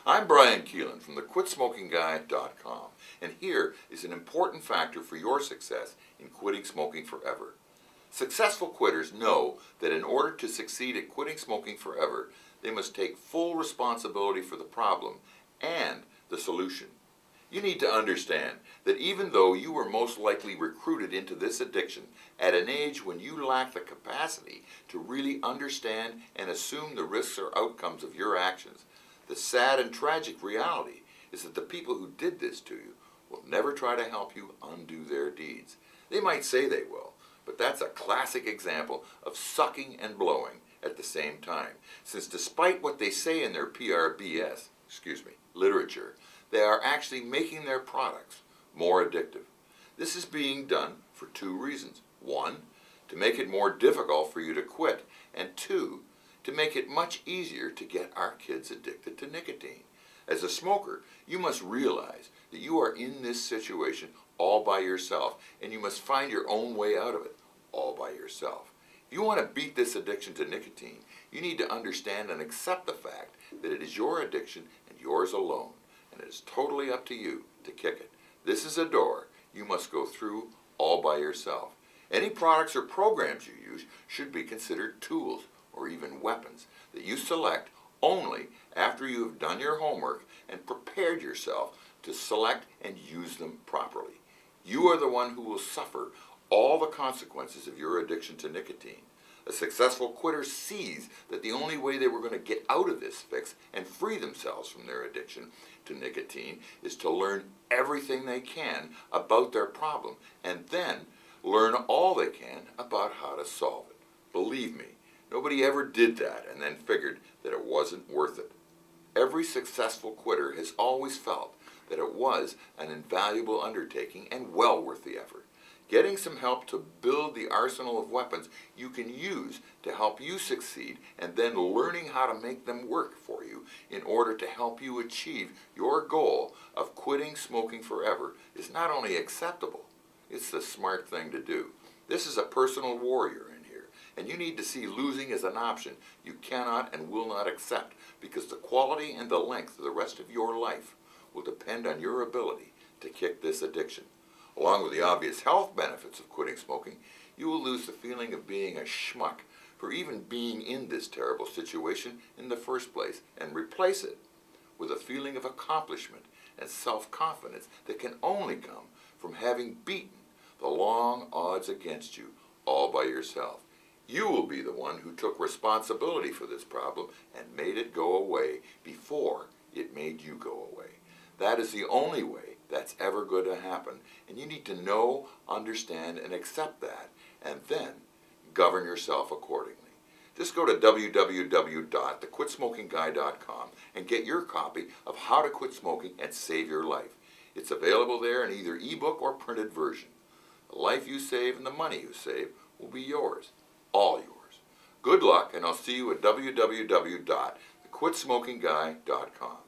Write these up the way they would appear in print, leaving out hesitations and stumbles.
I'm Brian Keelan from TheQuitSmokingGuy.com, and here is an important factor for your success in quitting smoking forever. Successful quitters know that in order to succeed at quitting smoking forever, they must take full responsibility for the problem and the solution. You need to understand that even though you were most likely recruited into this addiction at an age when you lack the capacity to really understand and assume the risks or outcomes of your actions, the sad and tragic reality is that the people who did this to you will never try to help you undo their deeds. They might say they will, but that's a classic example of sucking and blowing at the same time, since despite what they say in their PRBS, literature, they are actually making their products more addictive. This is being done for two reasons. One, to make it more difficult for you to quit, and two, to make it much easier to get our kids addicted to nicotine. As a smoker, you must realize that you are in this situation all by yourself, and you must find your own way out of it all by yourself. If you want to beat this addiction to nicotine, you need to understand and accept the fact that it is your addiction and yours alone, and it is totally up to you to kick it. This is a door you must go through all by yourself. Any products or programs you use should be considered tools or even weapons that you select only after you have done your homework and prepared yourself to select and use them properly. You are the one who will suffer all the consequences of your addiction to nicotine. A successful quitter sees that the only way they were going to get out of this fix and free themselves from their addiction to nicotine is to learn everything they can about their problem and then learn all they can about how to solve it. Believe me, nobody ever did that and then figured that it wasn't worth it. Every successful quitter has always felt that it was an invaluable undertaking and well worth the effort. Getting some help to build the arsenal of weapons you can use to help you succeed and then learning how to make them work for you in order to help you achieve your goal of quitting smoking forever is not only acceptable, it's the smart thing to do. This is a personal warrior in here, and you need to see losing as an option you cannot and will not accept, because the quality and the length of the rest of your life will depend on your ability to kick this addiction. Along with the obvious health benefits of quitting smoking, you will lose the feeling of being a schmuck for even being in this terrible situation in the first place, and replace it with a feeling of accomplishment and self-confidence that can only come from having beaten the long odds against you all by yourself. You will be the one who took responsibility for this problem and made it go away before it made you go away. That is the only way that's ever going to happen, and you need to know, understand, and accept that, and then govern yourself accordingly. Just go to www.TheQuitSmokingGuy.com and get your copy of How to Quit Smoking and Save Your Life. It's available there in either ebook or printed version. The life you save and the money you save will be yours, all yours. Good luck, and I'll see you at www.TheQuitSmokingGuy.com.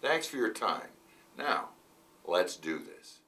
Thanks for your time. Now, let's do this.